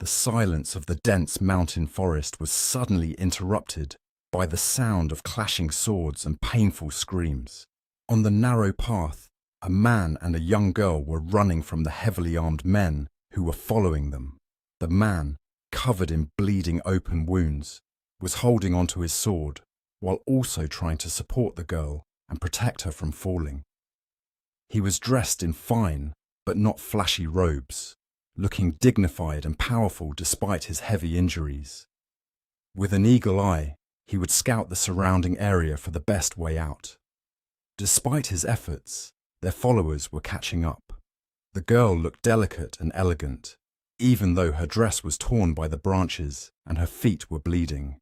The silence of the dense mountain forest was suddenly interrupted by the sound of clashing swords and painful screams. On the narrow path, a man and a young girl were running from the heavily armed men who were following them. The man, covered in bleeding open wounds, was holding onto his sword while also trying to support the girl and protect her from falling. He was dressed in fine but not flashy robes, looking dignified and powerful despite his heavy injuries. With an eagle eye, he would scout the surrounding area for the best way out. Despite his efforts, their followers were catching up. The girl looked delicate and elegant, even though her dress was torn by the branches and her feet were bleeding.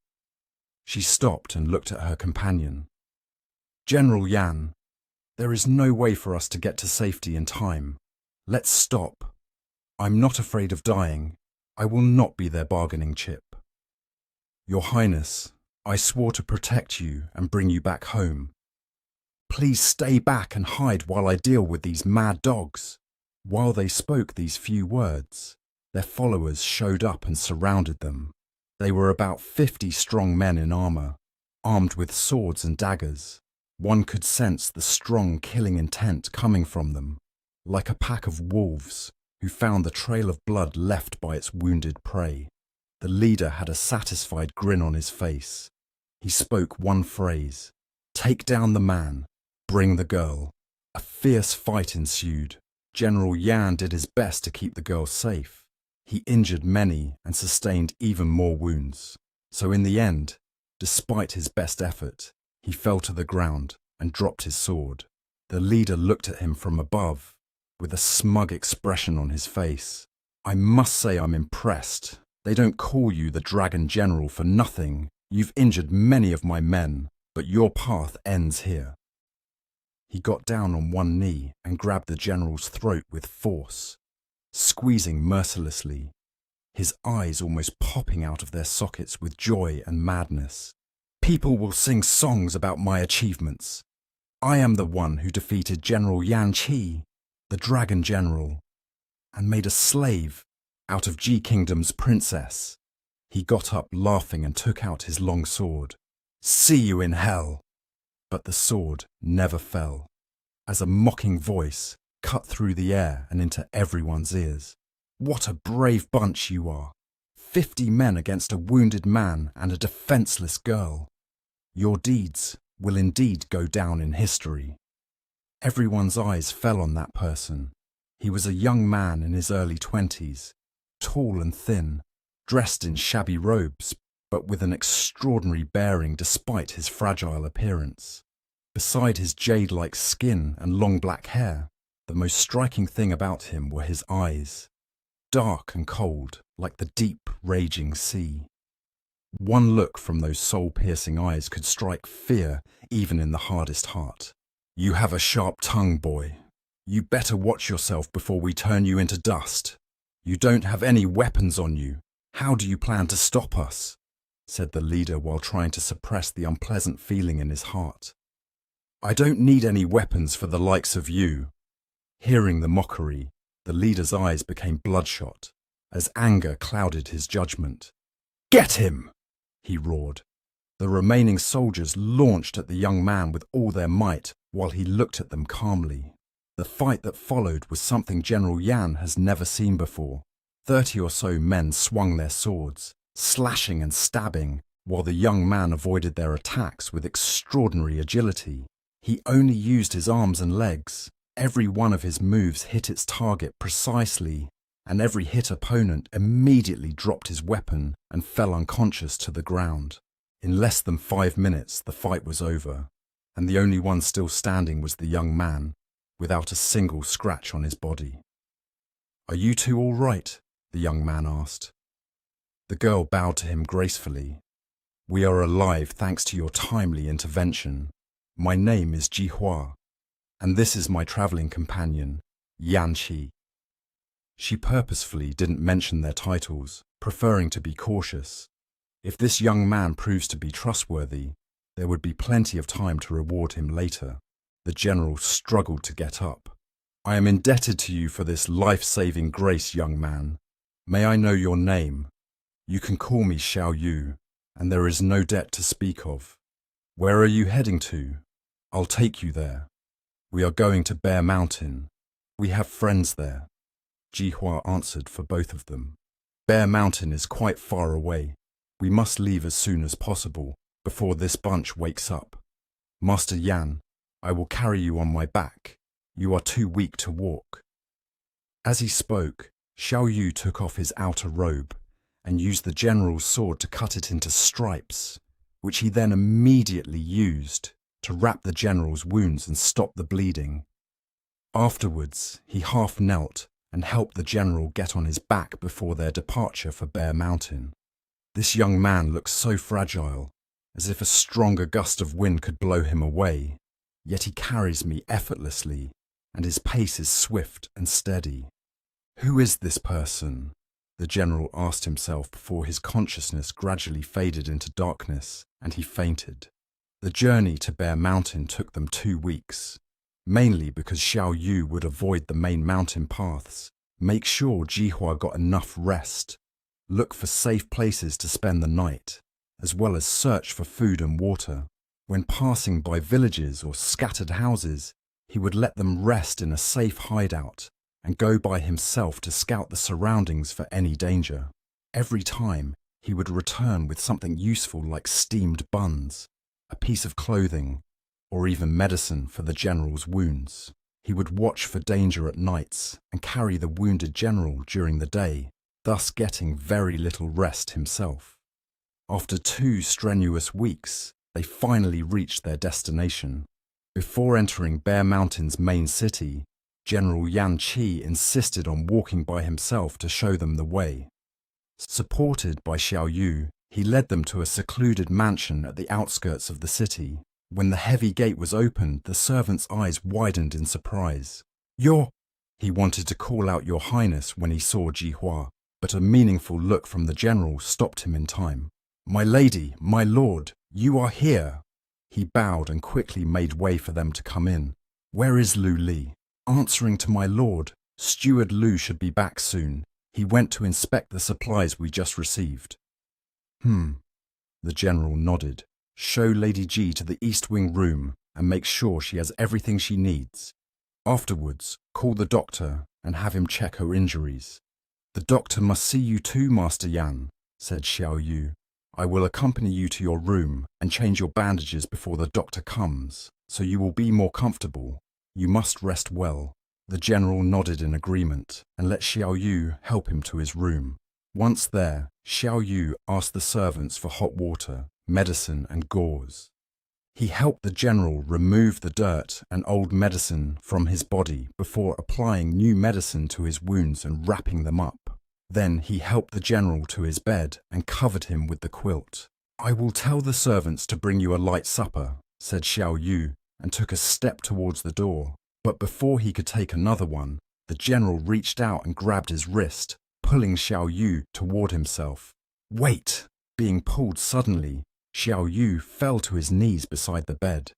She stopped and looked at her companion. "General Yan, there is no way for us to get to safety in time. Let's stop. I'm not afraid of dying. I will not be their bargaining chip. Your Highness, I swore to protect you and bring you back home. Please stay back and hide while I deal with these mad dogs." While they spoke these few words, their followers showed up and surrounded them. They were about 50 strong men in armor, armed with swords and daggers. One could sense the strong killing intent coming from them, like a pack of wolves who found the trail of blood left by its wounded prey. The leader had a satisfied grin on his face. He spoke one phrase: "Take down the man, bring the girl." A fierce fight ensued. General Yan did his best to keep the girl safe. He injured many and sustained even more wounds. So in the end, despite his best effort, he fell to the ground and dropped his sword. The leader looked at him from above, with a smug expression on his face. "I must say I'm impressed. They don't call you the Dragon General for nothing. You've injured many of my men, but your path ends here." He got down on one knee and grabbed the general's throat with force, squeezing mercilessly, his eyes almost popping out of their sockets with joy and madness. "People will sing songs about my achievements. I am the one who defeated General Yan Qi, the Dragon General, and made a slave out of Ji Kingdom's princess." He got up laughing and took out his long sword. "See you in hell." But the sword never fell, as a mocking voice cut through the air and into everyone's ears. "What a brave bunch you are! 50 men against a wounded man and a defenseless girl. Your deeds will indeed go down in history." Everyone's eyes fell on that person. He was a young man in his early 20s, tall and thin, dressed in shabby robes, but with an extraordinary bearing despite his fragile appearance. Beside his jade-like skin and long black hair, the most striking thing about him were his eyes, dark and cold like the deep, raging sea. One look from those soul-piercing eyes could strike fear even in the hardest heart. "You have a sharp tongue, boy. You better watch yourself before we turn you into dust. You don't have any weapons on you. How do you plan to stop us?" said the leader while trying to suppress the unpleasant feeling in his heart. "I don't need any weapons for the likes of you." Hearing the mockery, the leader's eyes became bloodshot as anger clouded his judgment. "Get him!" he roared. The remaining soldiers launched at the young man with all their might while he looked at them calmly. The fight that followed was something General Yan has never seen before. 30 or so men swung their swords, slashing and stabbing, while the young man avoided their attacks with extraordinary agility. He only used his arms and legs. Every one of his moves hit its target precisely, and every hit opponent immediately dropped his weapon and fell unconscious to the ground. In less than 5 minutes, the fight was over, and the only one still standing was the young man, without a single scratch on his body. "Are you two all right?" the young man asked. The girl bowed to him gracefully. "We are alive thanks to your timely intervention. My name is Jihua, and this is my traveling companion, Yan Qi." She purposefully didn't mention their titles, preferring to be cautious. If this young man proves to be trustworthy, there would be plenty of time to reward him later. The general struggled to get up. "I am indebted to you for this life-saving grace, young man. May I know your name? You can call me Xiao Yu, and there is no debt to speak of. Where are you heading to? I'll take you there. We are going to Bear Mountain. We have friends there. Jihua answered for both of them. Bear Mountain is quite far away. We must leave as soon as possible, before this bunch wakes up. Master Yan, I will carry you on my back. You are too weak to walk. As he spoke, Xiao Yu took off his outer robe and used the general's sword to cut it into stripes, which he then immediately used to wrap the general's wounds and stop the bleeding. Afterwards, he half knelt and helped the general get on his back before their departure for Bear Mountain. This young man looks so fragile, as if a stronger gust of wind could blow him away, yet he carries me effortlessly, and his pace is swift and steady. Who is this person? The general asked himself before his consciousness gradually faded into darkness and he fainted. The journey to Bear Mountain took them 2 weeks, mainly because Xiao Yu would avoid the main mountain paths, make sure Jihua got enough rest, look for safe places to spend the night, as well as search for food and water. When passing by villages or scattered houses, he would let them rest in a safe hideout and go by himself to scout the surroundings for any danger. Every time, he would return with something useful like steamed buns, a piece of clothing, or even medicine for the general's wounds. He would watch for danger at nights and carry the wounded general during the day, thus getting very little rest himself. After 2 strenuous weeks, they finally reached their destination. Before entering Bear Mountain's main city, General Yan Qi insisted on walking by himself to show them the way. Supported by Xiao Yu, he led them to a secluded mansion at the outskirts of the city. When the heavy gate was opened, the servant's eyes widened in surprise. He wanted to call out Your Highness when he saw Jihua, but a meaningful look from the general stopped him in time. My lady, my lord, you are here. He bowed and quickly made way for them to come in. Where is Lu Li? Answering to my lord, Steward Lu should be back soon. He went to inspect the supplies we just received. The general nodded. Show Lady Ji to the East Wing room and make sure she has everything she needs. Afterwards, call the doctor and have him check her injuries. The doctor must see you too, Master Yan, said Xiao Yu. I will accompany you to your room and change your bandages before the doctor comes, so you will be more comfortable. You must rest well. The general nodded in agreement and let Xiao Yu help him to his room. Once there, Xiao Yu asked the servants for hot water, medicine and gauze. He helped the general remove the dirt and old medicine from his body before applying new medicine to his wounds and wrapping them up. Then he helped the general to his bed and covered him with the quilt. I will tell the servants to bring you a light supper, said Xiao Yu, and took a step towards the door. But before he could take another one, the general reached out and grabbed his wrist, pulling Xiao Yu toward himself. Wait! Being pulled suddenly, Xiao Yu fell to his knees beside the bed.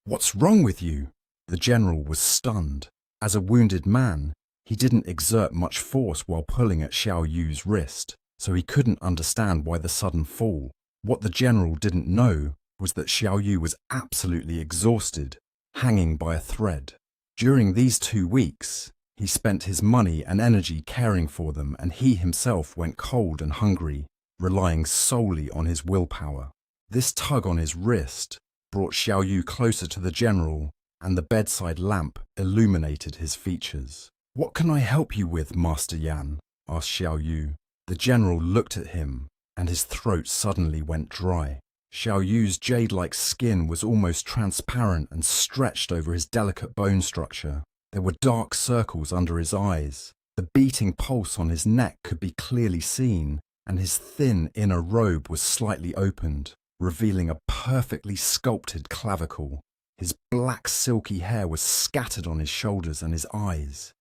What's wrong with you? The general was stunned. As a wounded man, he didn't exert much force while pulling at Xiao Yu's wrist, so he couldn't understand why the sudden fall. What the general didn't know was that Xiao Yu was absolutely exhausted, hanging by a thread. During these 2 weeks, he spent his money and energy caring for them, and he himself went cold and hungry, relying solely on his willpower. This tug on his wrist brought Xiao Yu closer to the general, and the bedside lamp illuminated his features. What can I help you with, Master Yan? Asked Xiao Yu. The general looked at him, and his throat suddenly went dry. Xiao Yu's jade-like skin was almost transparent and stretched over his delicate bone structure. There were dark circles under his eyes. The beating pulse on his neck could be clearly seen, and his thin inner robe was slightly opened, revealing a perfectly sculpted clavicle. His black silky hair was scattered on his shoulders and his eyes.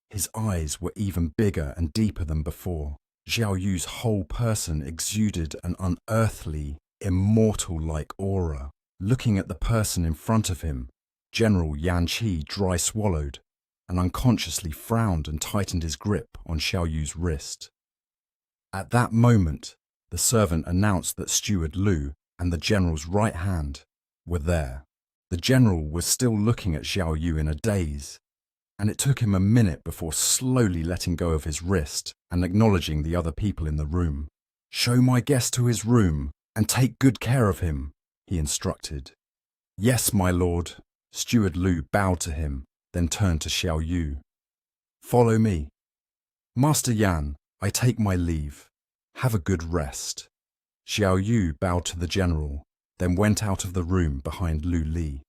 His eyes were even bigger and deeper than before. Xiao Yu's whole person exuded an unearthly, immortal-like aura. Looking at the person in front of him, General Yan Qi dry swallowed. and unconsciously frowned and tightened his grip on Xiao Yu's wrist. At that moment, the servant announced that Steward Lu and the general's right hand were there. The general was still looking at Xiao Yu in a daze, and it took him a minute before slowly letting go of his wrist and acknowledging the other people in the room. "Show my guest to his room and take good care of him," he instructed. "Yes, my lord." Steward Lu bowed to him, then turned to Xiao Yu. "Follow me. Master Yan, I take my leave. Have a good rest." Xiao Yu bowed to the general, then went out of the room behind Lu Li.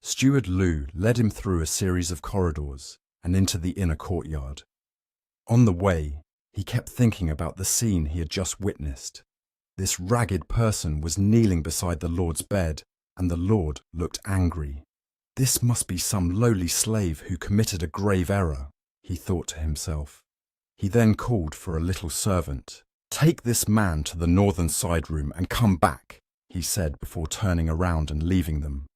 Steward Lu led him through a series of corridors and into the inner courtyard. On the way, he kept thinking about the scene he had just witnessed. This ragged person was kneeling beside the Lord's bed, and the Lord looked angry. This must be some lowly slave who committed a grave error, he thought to himself. He then called for a little servant. "Take this man to the northern side room and come back," he said before turning around and leaving them.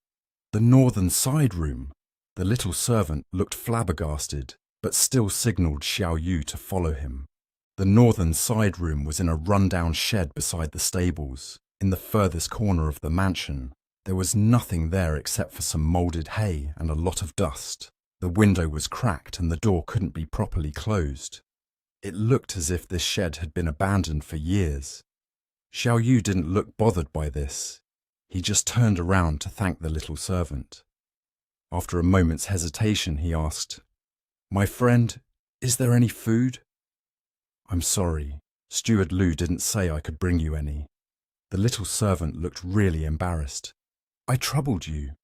The northern side room? The little servant looked flabbergasted, but still signalled Xiao Yu to follow him. The northern side room was in a run-down shed beside the stables, in the furthest corner of the mansion. There was nothing there except for some moulded hay and a lot of dust. The window was cracked and the door couldn't be properly closed. It looked as if this shed had been abandoned for years. Xiao Yu didn't look bothered by this. He just turned around to thank the little servant. After a moment's hesitation, he asked, "My friend, is there any food?" "I'm sorry. Steward Lu didn't say I could bring you any." The little servant looked really embarrassed. "I troubled you."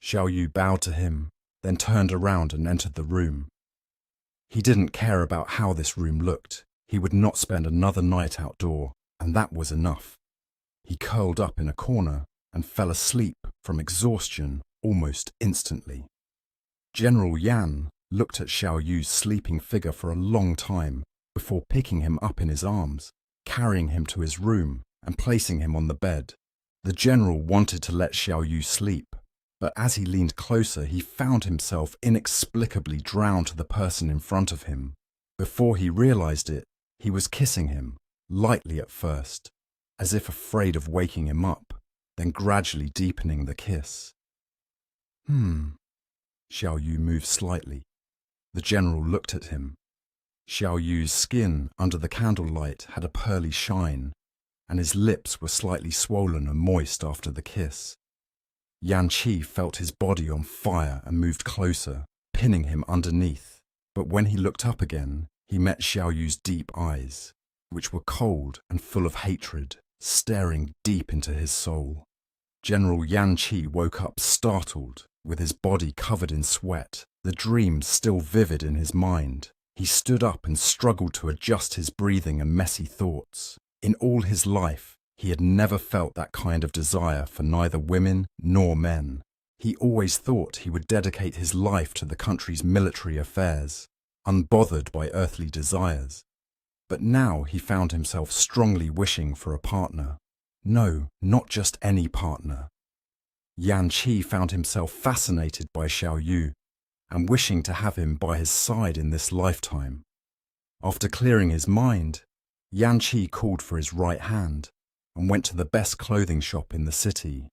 Xiao Yu bowed to him, then turned around and entered the room. He didn't care about how this room looked. He would not spend another night outdoor, and that was enough. He curled up in a corner and fell asleep from exhaustion almost instantly. General Yan looked at Xiao Yu's sleeping figure for a long time before picking him up in his arms, carrying him to his room and placing him on the bed. The general wanted to let Xiao Yu sleep, but as he leaned closer, he found himself inexplicably drowned to the person in front of him. Before he realized it, he was kissing him, lightly at first, as if afraid of waking him up, then gradually deepening the kiss. Xiao Yu moved slightly. The general looked at him. Xiao Yu's skin under the candlelight had a pearly shine, and his lips were slightly swollen and moist after the kiss. Yan Qi felt his body on fire and moved closer, pinning him underneath. But when he looked up again, he met Xiao Yu's deep eyes, which were cold and full of hatred, staring deep into his soul. General Yan Qi woke up startled, with his body covered in sweat, the dream still vivid in his mind. He stood up and struggled to adjust his breathing and messy thoughts. In all his life, he had never felt that kind of desire for neither women nor men. He always thought he would dedicate his life to the country's military affairs, unbothered by earthly desires. But now he found himself strongly wishing for a partner. No, not just any partner. Yan Qi found himself fascinated by Xiao Yu and wishing to have him by his side in this lifetime. After clearing his mind, Yan Qi called for his right hand and went to the best clothing shop in the city.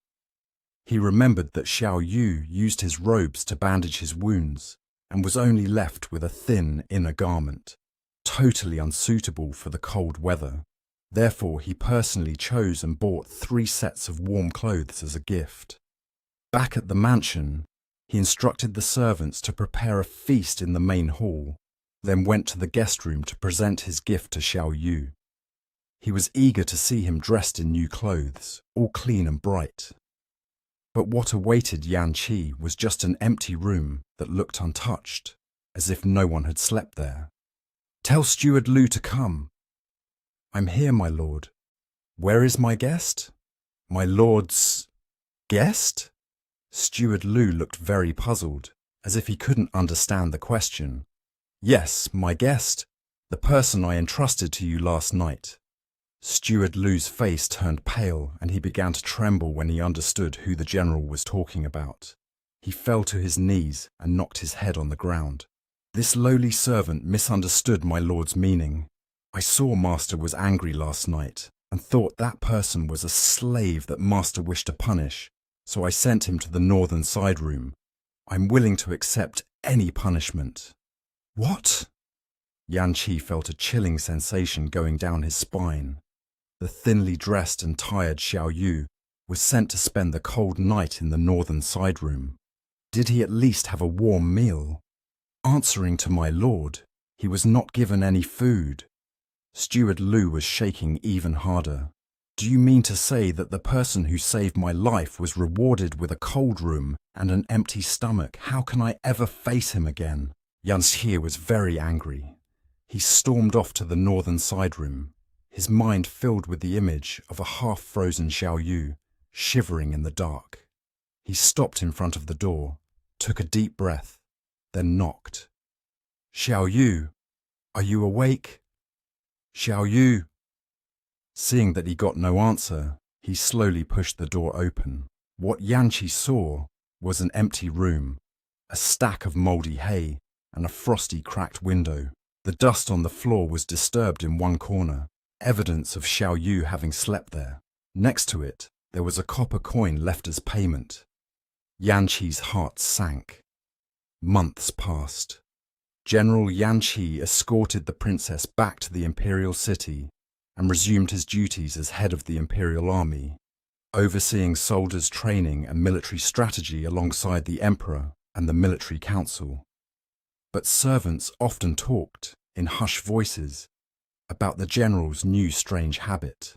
He remembered that Xiao Yu used his robes to bandage his wounds and was only left with a thin inner garment, totally unsuitable for the cold weather. Therefore, he personally chose and bought 3 sets of warm clothes as a gift. Back at the mansion, he instructed the servants to prepare a feast in the main hall, then went to the guest room to present his gift to Xiao Yu. He was eager to see him dressed in new clothes, all clean and bright. But what awaited Yan Qi was just an empty room that looked untouched, as if no one had slept there. "Tell Steward Lu to come." "I'm here, my lord." "Where is my guest?" "My lord's guest?" Steward Lu looked very puzzled, as if he couldn't understand the question. "Yes, my guest, the person I entrusted to you last night." Steward Lu's face turned pale and he began to tremble when he understood who the general was talking about. He fell to his knees and knocked his head on the ground. This lowly servant misunderstood my lord's meaning. I saw master was angry last night and thought that person was a slave that master wished to punish, so I sent him to the northern side room. I'm willing to accept any punishment. What? Yan Qi felt a chilling sensation going down his spine. The thinly dressed and tired Xiao Yu was sent to spend the cold night in the northern side room. Did he at least have a warm meal? Answering to my lord, he was not given any food. Steward Lu was shaking even harder. Do you mean to say that the person who saved my life was rewarded with a cold room and an empty stomach? How can I ever face him again? Yan Xie was very angry. He stormed off to the northern side room, his mind filled with the image of a half-frozen Xiao Yu, shivering in the dark. He stopped in front of the door, took a deep breath, then knocked. Xiao Yu, are you awake? Xiao Yu. Seeing that he got no answer, he slowly pushed the door open. What Yan Qi saw was an empty room, a stack of mouldy hay, and a frosty cracked window. The dust on the floor was disturbed in one corner, evidence of Xiao Yu having slept there. Next to it, there was a copper coin left as payment. Yan Qi's heart sank. Months passed. General Yan Qi escorted the princess back to the imperial city and resumed his duties as head of the imperial army, overseeing soldiers' training and military strategy alongside the emperor and the military council. But servants often talked, in hushed voices, about the general's new strange habit.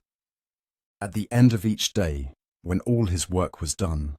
At the end of each day, when all his work was done,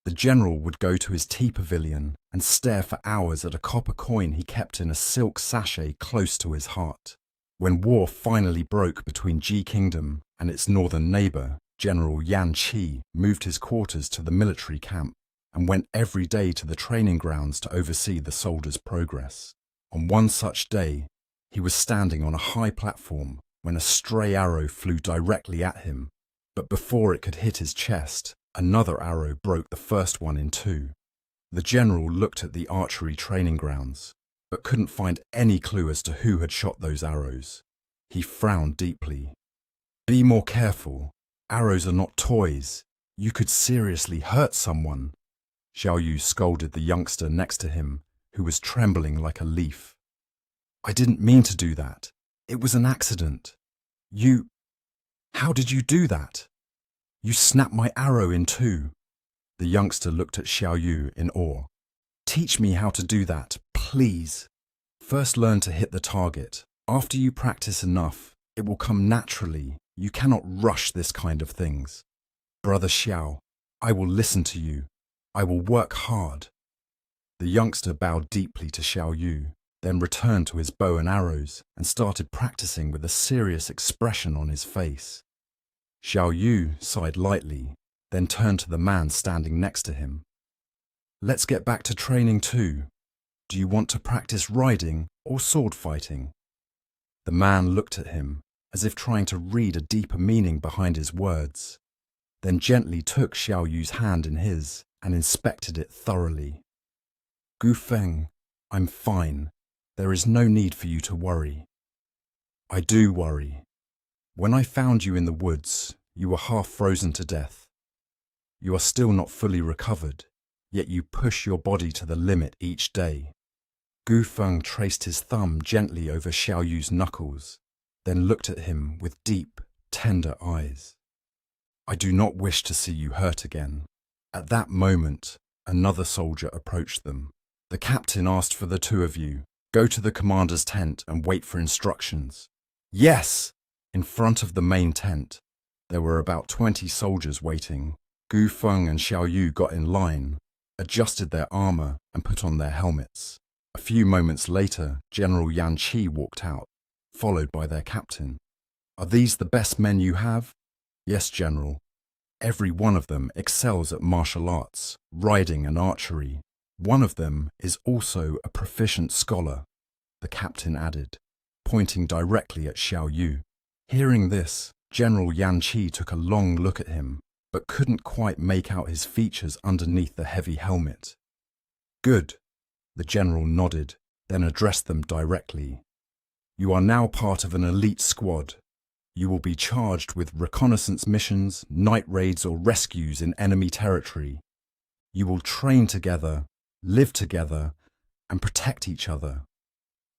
the general would go to his tea pavilion and stare for hours at a copper coin he kept in a silk sachet close to his heart. When war finally broke between Ji Kingdom and its northern neighbor, General Yan Qi moved his quarters to the military camp and went every day to the training grounds to oversee the soldiers' progress. On one such day, he was standing on a high platform when a stray arrow flew directly at him, but before it could hit his chest, another arrow broke the first one in two. The general looked at the archery training grounds, but couldn't find any clue as to who had shot those arrows. He frowned deeply. Be more careful. Arrows are not toys. You could seriously hurt someone. Xiao Yu scolded the youngster next to him, who was trembling like a leaf. I didn't mean to do that. It was an accident. How did you do that? You snapped my arrow in two. The youngster looked at Xiao Yu in awe. Teach me how to do that, please. First learn to hit the target. After you practice enough, it will come naturally. You cannot rush this kind of things. Brother Xiao, I will listen to you. I will work hard. The youngster bowed deeply to Xiao Yu, then returned to his bow and arrows and started practicing with a serious expression on his face. Xiao Yu sighed lightly, then turned to the man standing next to him. Let's get back to training too. Do you want to practice riding or sword fighting? The man looked at him, as if trying to read a deeper meaning behind his words, then gently took Xiao Yu's hand in his and inspected it thoroughly. Gu Feng, I'm fine. There is no need for you to worry. I do worry. When I found you in the woods, you were half frozen to death. You are still not fully recovered, yet you push your body to the limit each day. Gu Feng traced his thumb gently over Xiao Yu's knuckles, then looked at him with deep, tender eyes. I do not wish to see you hurt again. At that moment, another soldier approached them. The captain asked for the two of you. Go to the commander's tent and wait for instructions. Yes! In front of the main tent, there were about 20 soldiers waiting. Gu Feng and Xiao Yu got in line, adjusted their armor and put on their helmets. A few moments later, General Yan Qi walked out, followed by their captain. Are these the best men you have? Yes, General. Every one of them excels at martial arts, riding and archery. One of them is also a proficient scholar, the captain added, pointing directly at Xiao Yu. Hearing this, General Yan Qi took a long look at him, but couldn't quite make out his features underneath the heavy helmet. Good. The general nodded, then addressed them directly. You are now part of an elite squad. You will be charged with reconnaissance missions, night raids or rescues in enemy territory. You will train together, live together, and protect each other.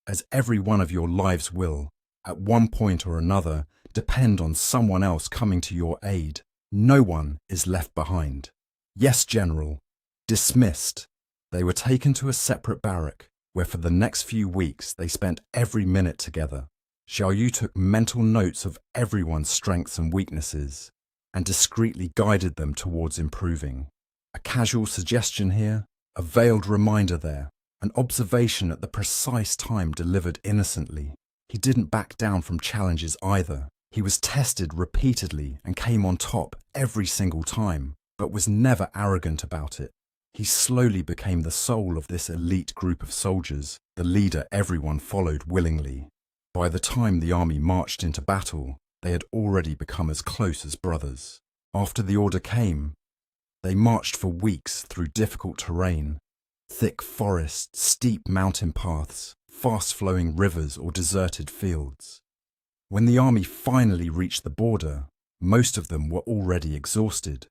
As every one of your lives will, at one point or another, depend on someone else coming to your aid. No one is left behind. Yes, General. Dismissed. They were taken to a separate barrack, where for the next few weeks they spent every minute together. Xiao Yu took mental notes of everyone's strengths and weaknesses, and discreetly guided them towards improving. A casual suggestion here, a veiled reminder there, an observation at the precise time delivered innocently. He didn't back down from challenges either. He was tested repeatedly and came on top every single time, but was never arrogant about it. He slowly became the soul of this elite group of soldiers, the leader everyone followed willingly. By the time the army marched into battle, they had already become as close as brothers. After the order came, they marched for weeks through difficult terrain, thick forests, steep mountain paths, fast-flowing rivers or deserted fields. When the army finally reached the border, most of them were already exhausted.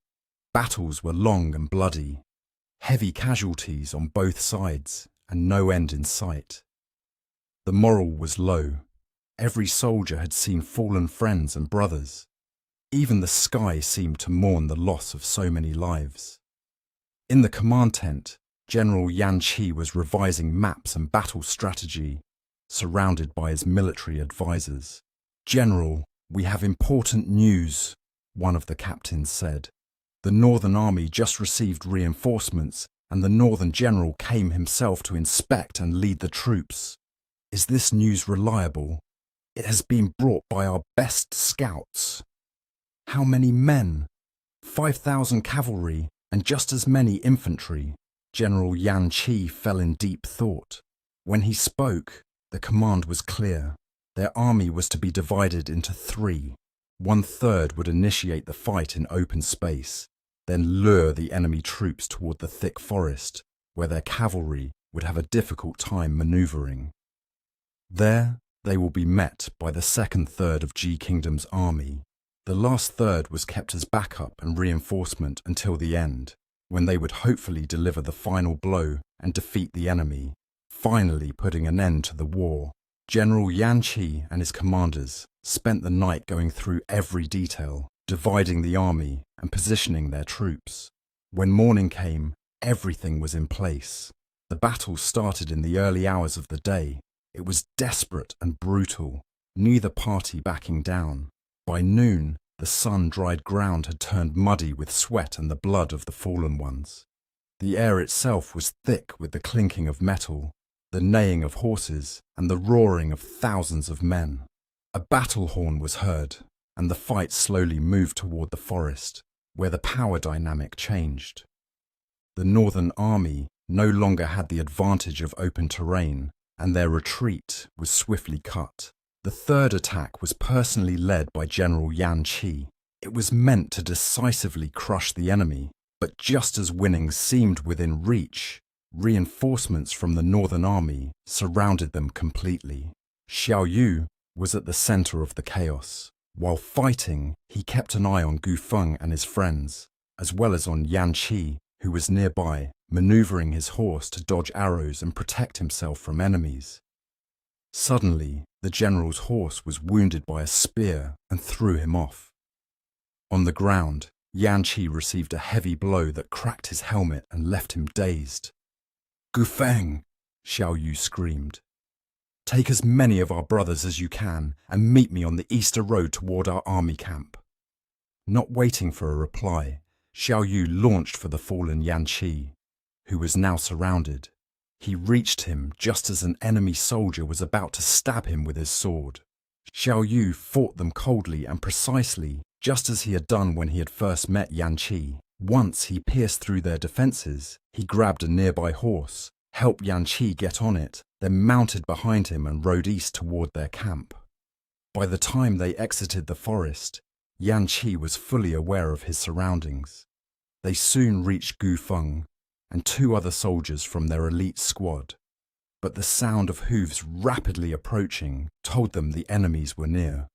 Battles were long and bloody, heavy casualties on both sides, and no end in sight. The morale was low. Every soldier had seen fallen friends and brothers. Even the sky seemed to mourn the loss of so many lives. In the command tent, General Yan Qi was revising maps and battle strategy, surrounded by his military advisors. "General, we have important news," one of the captains said. "The Northern Army just received reinforcements, and the Northern General came himself to inspect and lead the troops. Is this news reliable? It has been brought by our best scouts." "How many men?" 5,000 cavalry and just as many infantry." General Yan Qi fell in deep thought. When he spoke, the command was clear. Their army was to be divided into three. 1/3 would initiate the fight in open space, then lure the enemy troops toward the thick forest, where their cavalry would have a difficult time maneuvering. There, they will be met by the second third of Ji Kingdom's army. The last third was kept as backup and reinforcement until the end, when they would hopefully deliver the final blow and defeat the enemy, finally putting an end to the war. General Yan Qi and his commanders spent the night going through every detail, dividing the army and positioning their troops. When morning came, everything was in place. The battle started in the early hours of the day. It was desperate and brutal, neither party backing down. By noon, the sun-dried ground had turned muddy with sweat and the blood of the fallen ones. The air itself was thick with the clinking of metal, the neighing of horses, and the roaring of thousands of men. A battle horn was heard, and the fight slowly moved toward the forest, where the power dynamic changed. The Northern Army no longer had the advantage of open terrain, and their retreat was swiftly cut. The third attack was personally led by General Yan Qi. It was meant to decisively crush the enemy, but just as winning seemed within reach, reinforcements from the Northern Army surrounded them completely. Xiao Yu was at the center of the chaos. While fighting, he kept an eye on Gu Feng and his friends, as well as on Yan Qi, who was nearby, maneuvering his horse to dodge arrows and protect himself from enemies. Suddenly, the general's horse was wounded by a spear and threw him off. On the ground, Yan Qi received a heavy blow that cracked his helmet and left him dazed. "Gu Feng!" Xiao Yu screamed. "Take as many of our brothers as you can and meet me on the Easter Road toward our army camp." Not waiting for a reply, Xiao Yu launched for the fallen Yan Qi, who was now surrounded. He reached him just as an enemy soldier was about to stab him with his sword. Xiao Yu fought them coldly and precisely, just as he had done when he had first met Yan Qi. Once he pierced through their defenses, he grabbed a nearby horse, helped Yan Qi get on it, then mounted behind him and rode east toward their camp. By the time they exited the forest, Yan Qi was fully aware of his surroundings. They soon reached Gu Feng, and 2 other soldiers from their elite squad. But the sound of hooves rapidly approaching told them the enemies were near.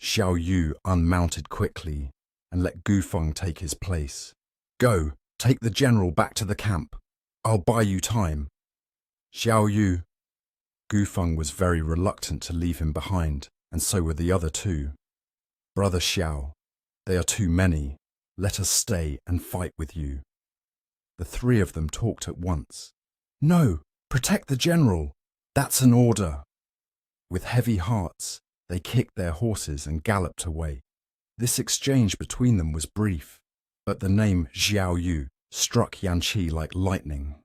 Xiao Yu unmounted quickly and let Gu Feng take his place. "Go, take the general back to the camp. I'll buy you time." "Xiao Yu." Gu Feng was very reluctant to leave him behind, and so were the other 2. "Brother Xiao, they are too many. Let us stay and fight with you." The 3 of them talked at once. "No, protect the general. That's an order." With heavy hearts, they kicked their horses and galloped away. This exchange between them was brief, but the name Xiao Yu struck Yan Qi like lightning.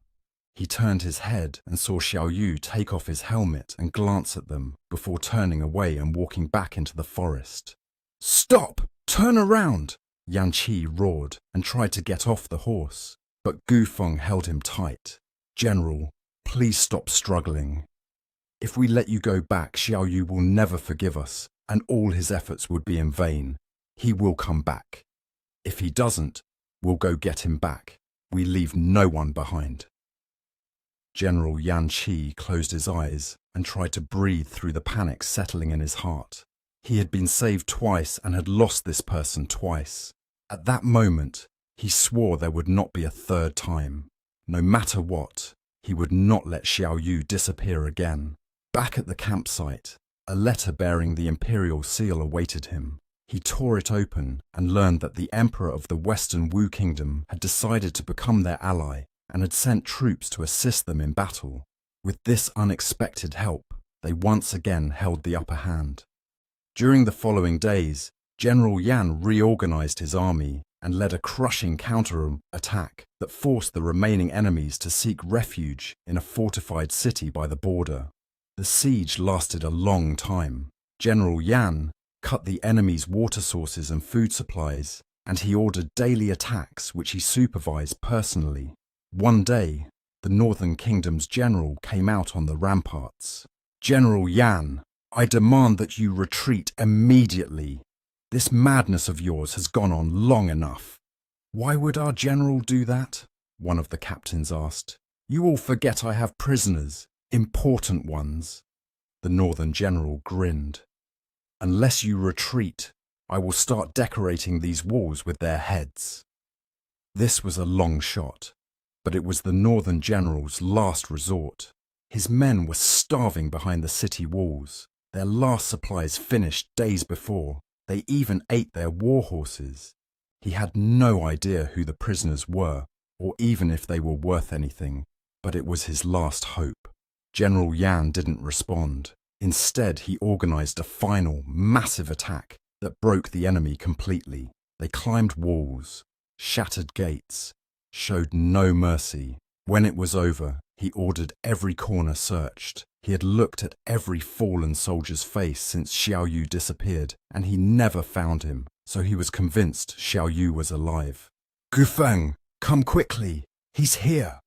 He turned his head and saw Xiao Yu take off his helmet and glance at them before turning away and walking back into the forest. "Stop! Turn around!" Yan Qi roared and tried to get off the horse, but Gu Feng held him tight. "General, please stop struggling. If we let you go back, Xiao Yu will never forgive us, and all his efforts would be in vain. He will come back. If he doesn't, we'll go get him back. We leave no one behind." General Yan Qi closed his eyes and tried to breathe through the panic settling in his heart. He had been saved twice and had lost this person twice. At that moment, he swore there would not be a third time. No matter what, he would not let Xiao Yu disappear again. Back at the campsite, a letter bearing the imperial seal awaited him. He tore it open and learned that the emperor of the Western Wu Kingdom had decided to become their ally and had sent troops to assist them in battle. With this unexpected help, they once again held the upper hand. During the following days, General Yan reorganized his army and led a crushing counter-attack that forced the remaining enemies to seek refuge in a fortified city by the border. The siege lasted a long time. General Yan cut the enemy's water sources and food supplies, and he ordered daily attacks which he supervised personally. One day, the Northern Kingdom's general came out on the ramparts. "General Yan, I demand that you retreat immediately. This madness of yours has gone on long enough." "Why would our general do that?" one of the captains asked. "You all forget I have prisoners, important ones." The Northern general grinned. "Unless you retreat, I will start decorating these walls with their heads." This was a long shot, but it was the Northern general's last resort. His men were starving behind the city walls. Their last supplies finished days before. They even ate their war horses. He had no idea who the prisoners were, or even if they were worth anything, but it was his last hope. General Yan didn't respond. Instead, he organized a final, massive attack that broke the enemy completely. They climbed walls, shattered gates, showed no mercy. When it was over, he ordered every corner searched. He had looked at every fallen soldier's face since Xiao Yu disappeared, and he never found him, so he was convinced Xiao Yu was alive. "Gu Feng, come quickly! He's here!"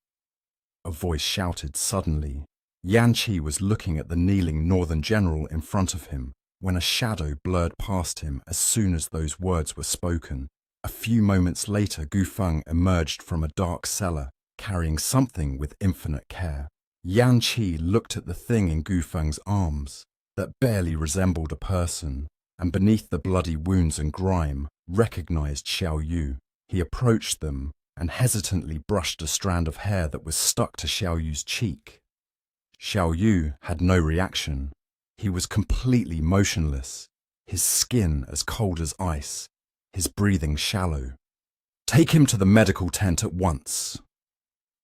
A voice shouted suddenly. Yan Qi was looking at the kneeling Northern general in front of him when a shadow blurred past him as soon as those words were spoken. A few moments later, Gu Feng emerged from a dark cellar, carrying something with infinite care. Yan Qi looked at the thing in Gu Feng's arms that barely resembled a person, and beneath the bloody wounds and grime, recognized Xiao Yu. He approached them and hesitantly brushed a strand of hair that was stuck to Xiao Yu's cheek. Xiao Yu had no reaction. He was completely motionless, his skin as cold as ice, his breathing shallow. "Take him to the medical tent at once."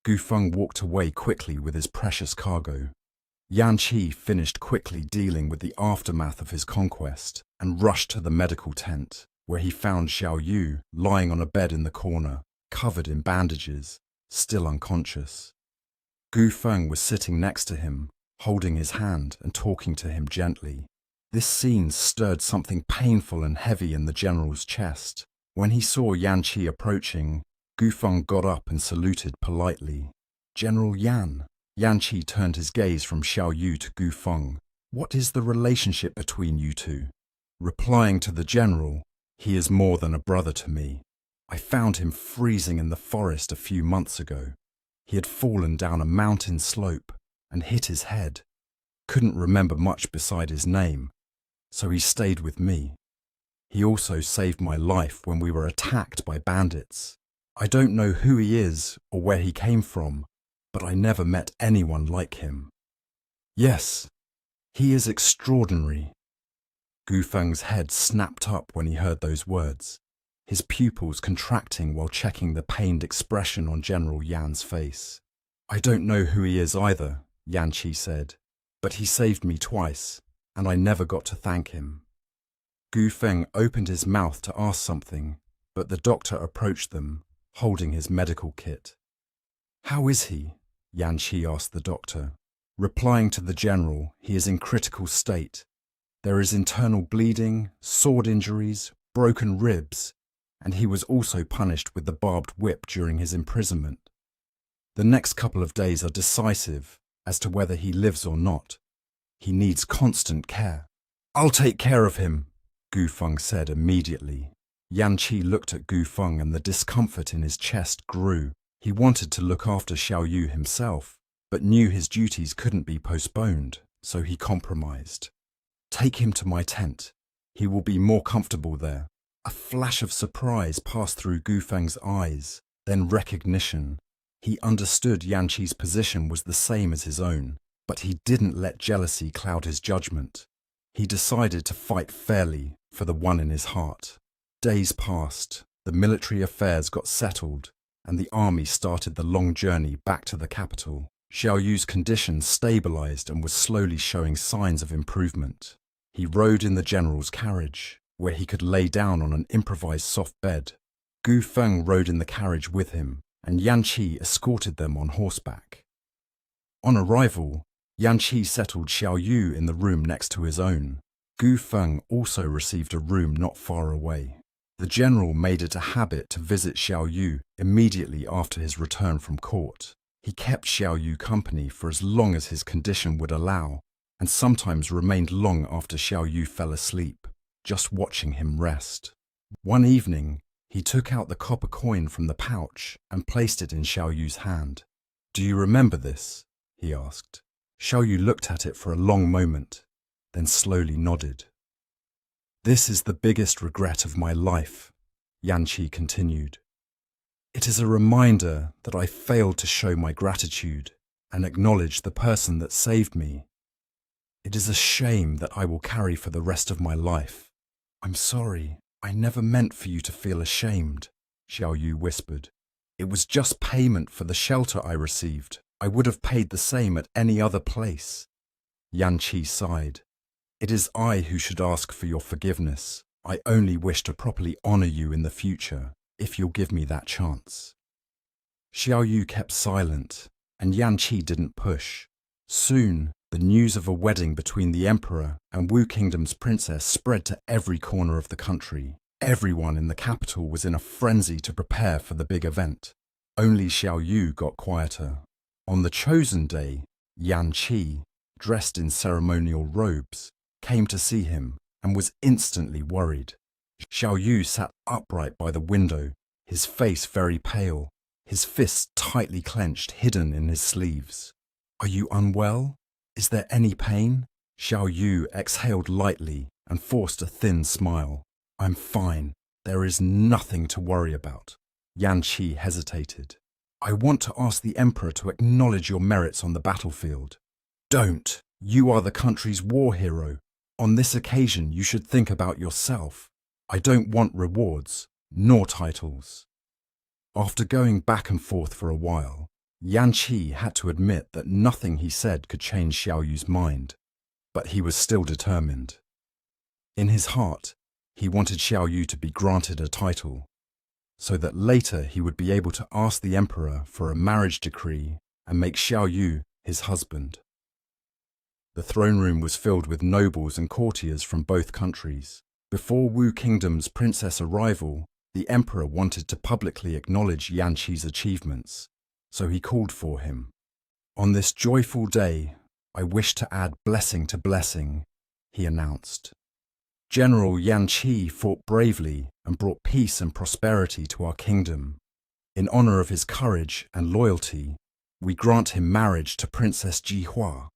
Gu Feng walked away quickly with his precious cargo. Yan Qi finished quickly dealing with the aftermath of his conquest and rushed to the medical tent, where he found Xiao Yu lying on a bed in the corner, covered in bandages, still unconscious. Gu Feng was sitting next to him, holding his hand and talking to him gently. This scene stirred something painful and heavy in the general's chest. When he saw Yan Qi approaching, Gu Feng got up and saluted politely. "General Yan." Yan Qi turned his gaze from Xiao Yu to Gu Feng. "What is the relationship between you two?" Replying to the general, "He is more than a brother to me. I found him freezing in the forest a few months ago. He had fallen down a mountain slope and hit his head. Couldn't remember much beside his name, so he stayed with me. He also saved my life when we were attacked by bandits. I don't know who he is or where he came from, but I never met anyone like him. Yes, he is extraordinary. Gufeng's head snapped up when he heard those words, his pupils contracting while checking the pained expression on General Yan's face. I don't know who he is either, Yan Qi said, but he saved me twice, and I never got to thank him. Gufeng opened his mouth to ask something, but the doctor approached them, holding his medical kit. How is he? Yan Qi asked the doctor. Replying to the general, he is in critical state. There is internal bleeding, sword injuries, broken ribs, and he was also punished with the barbed whip during his imprisonment. The next couple of days are decisive as to whether he lives or not. He needs constant care. I'll take care of him, Gufeng said immediately. Yan Qi looked at Gufeng and the discomfort in his chest grew. He wanted to look after Xiao Yu himself, but knew his duties couldn't be postponed, so he compromised. Take him to my tent. He will be more comfortable there. A flash of surprise passed through Gufeng's eyes, then recognition. He understood Yan Qi's position was the same as his own, but he didn't let jealousy cloud his judgment. He decided to fight fairly for the one in his heart. Days passed, the military affairs got settled, and the army started the long journey back to the capital. Xiao Yu's condition stabilized and was slowly showing signs of improvement. He rode in the general's carriage, where he could lay down on an improvised soft bed. Gufeng rode in the carriage with him, and Yan Qi escorted them on horseback. On arrival, Yan Qi settled Xiao Yu in the room next to his own. Gufeng also received a room not far away. The general made it a habit to visit Xiao Yu immediately after his return from court. He kept Xiao Yu company for as long as his condition would allow, and sometimes remained long after Xiao Yu fell asleep, just watching him rest. One evening, he took out the copper coin from the pouch and placed it in Xiao Yu's hand. Do you remember this? He asked. Xiao Yu looked at it for a long moment, then slowly nodded. This is the biggest regret of my life, Yan Qi continued. It is a reminder that I failed to show my gratitude and acknowledge the person that saved me. It is a shame that I will carry for the rest of my life. I'm sorry, I never meant for you to feel ashamed, Xiao Yu whispered. It was just payment for the shelter I received. I would have paid the same at any other place. Yan Qi sighed. It is I who should ask for your forgiveness. I only wish to properly honor you in the future, if you'll give me that chance. Xiao Yu kept silent, and Yan Qi didn't push. Soon, the news of a wedding between the emperor and Wu Kingdom's princess spread to every corner of the country. Everyone in the capital was in a frenzy to prepare for the big event. Only Xiao Yu got quieter. On the chosen day, Yan Qi, dressed in ceremonial robes, came to see him and was instantly worried. Xiao Yu sat upright by the window, his face very pale, his fists tightly clenched, hidden in his sleeves. Are you unwell? Is there any pain? Xiao Yu exhaled lightly and forced a thin smile. I'm fine. There is nothing to worry about. Yan Qi hesitated. I want to ask the emperor to acknowledge your merits on the battlefield. Don't. You are the country's war hero. On this occasion, you should think about yourself. I don't want rewards, nor titles. After going back and forth for a while, Yan Qi had to admit that nothing he said could change Xiao Yu's mind, but he was still determined. In his heart, he wanted Xiao Yu to be granted a title, so that later he would be able to ask the emperor for a marriage decree and make Xiao Yu his husband. The throne room was filled with nobles and courtiers from both countries. Before Wu Kingdom's princess' arrival, the emperor wanted to publicly acknowledge Yan Qi's achievements, so he called for him. On this joyful day, I wish to add blessing to blessing, he announced. General Yan Qi fought bravely and brought peace and prosperity to our kingdom. In honor of his courage and loyalty, We grant him marriage to Princess Jihua.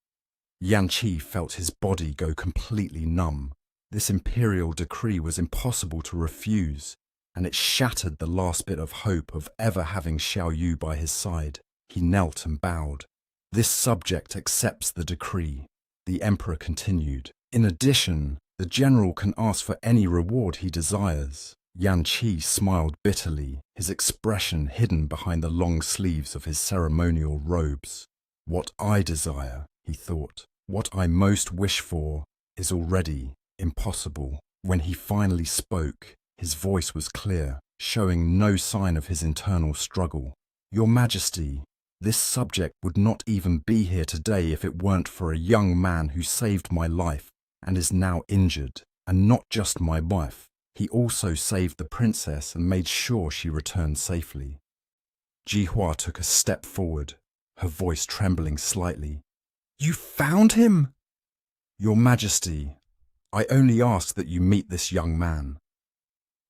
Yan Qi felt his body go completely numb. This imperial decree was impossible to refuse, and it shattered the last bit of hope of ever having Xiao Yu by his side. He knelt and bowed. This subject accepts the decree, the emperor continued. In addition, the general can ask for any reward he desires. Yan Qi smiled bitterly, his expression hidden behind the long sleeves of his ceremonial robes. What I desire, he thought, what I most wish for, is already impossible. When he finally spoke, his voice was clear, showing no sign of his internal struggle. Your Majesty, this subject would not even be here today if it weren't for a young man who saved my life and is now injured. And not just my wife, he also saved the princess and made sure she returned safely. Jihua took a step forward, her voice trembling slightly. You found him? Your Majesty, I only ask that you meet this young man.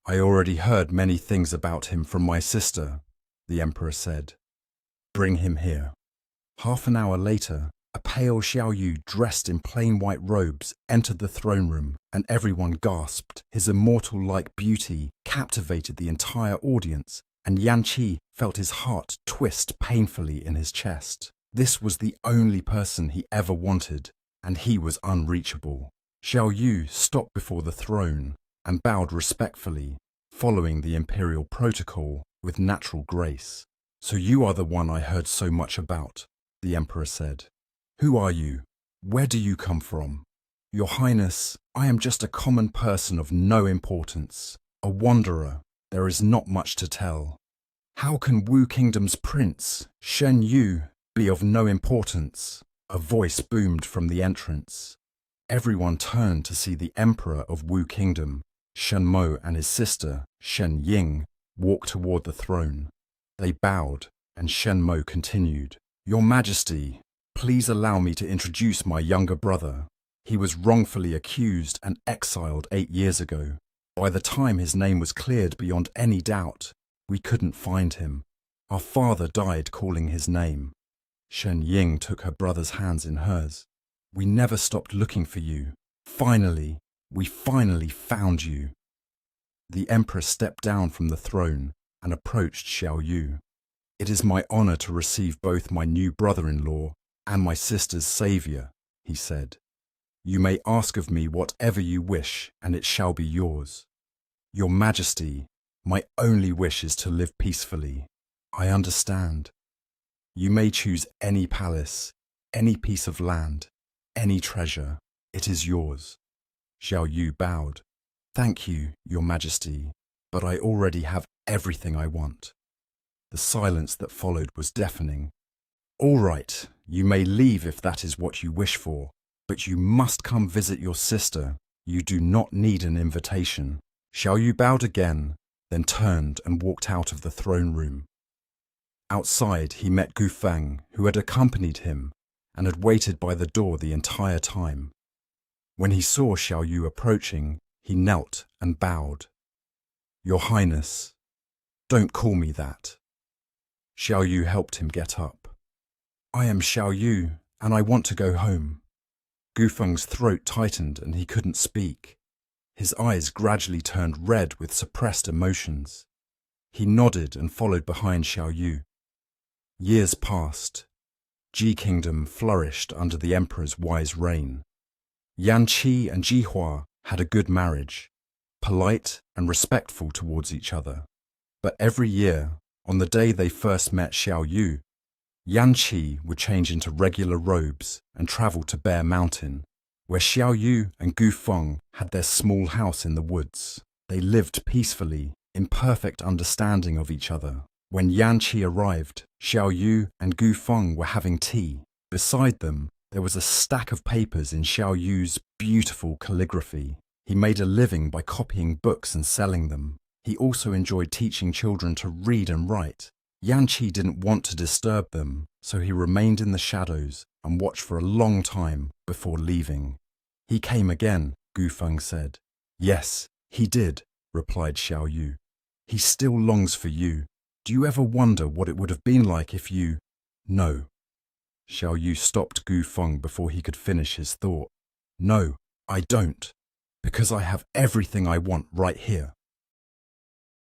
I already heard many things about him from my sister, the emperor said. Bring him here. Half an hour later, a pale Xiao Yu dressed in plain white robes entered the throne room, and everyone gasped. His immortal-like beauty captivated the entire audience, and Yan Qi felt his heart twist painfully in his chest. This was the only person he ever wanted, and he was unreachable. Xiao Yu stopped before the throne and bowed respectfully, following the imperial protocol with natural grace. So you are the one I heard so much about, the emperor said. Who are you? Where do you come from? Your Highness, I am just a common person of no importance, a wanderer. There is not much to tell. How can Wu Kingdom's prince, Shen Yu, be of no importance? A voice boomed from the entrance. Everyone turned to see the emperor of Wu Kingdom, Shen Mo, and his sister, Shen Ying, walk toward the throne. They bowed, and Shen Mo continued. Your Majesty, please allow me to introduce my younger brother. He was wrongfully accused and exiled 8 years ago. By the time his name was cleared beyond any doubt, we couldn't find him. Our father died calling his name. Shen Ying took her brother's hands in hers. We never stopped looking for you. Finally, we finally found you. The emperor stepped down from the throne and approached Xiao Yu. It is my honor to receive both my new brother-in-law and my sister's savior, he said. You may ask of me whatever you wish, and it shall be yours. Your Majesty, my only wish is to live peacefully. I understand. You may choose any palace, any piece of land, any treasure. It is yours. Xiao Yu bowed. Thank you, Your Majesty, but I already have everything I want. The silence that followed was deafening. All right, you may leave if that is what you wish for, but you must come visit your sister. You do not need an invitation. Xiao Yu bowed again, then turned and walked out of the throne room. Outside, he met Gu Feng, who had accompanied him and had waited by the door the entire time. When he saw Xiao Yu approaching, he knelt and bowed. Your Highness, don't call me that. Xiao Yu helped him get up. I am Xiao Yu, and I want to go home. Gu Feng's throat tightened and he couldn't speak. His eyes gradually turned red with suppressed emotions. He nodded and followed behind Xiao Yu. Years passed. Ji Kingdom flourished under the emperor's wise reign. Yan Qi and Jihua had a good marriage, polite and respectful towards each other. But every year, on the day they first met Xiao Yu, Yan Qi would change into regular robes and travel to Bear Mountain, where Xiao Yu and Gu Feng had their small house in the woods. They lived peacefully, in perfect understanding of each other. When Yan Qi arrived, Xiao Yu and Gu Feng were having tea. Beside them, there was a stack of papers in Xiao Yu's beautiful calligraphy. He made a living by copying books and selling them. He also enjoyed teaching children to read and write. Yan Qi didn't want to disturb them, so he remained in the shadows and watched for a long time before leaving. He came again, Gu Feng said. Yes, he did, replied Xiao Yu. He still longs for you. Do you ever wonder what it would have been like if you... No. Xiao Yu stopped Gu Feng before he could finish his thought. No, I don't. Because I have everything I want right here.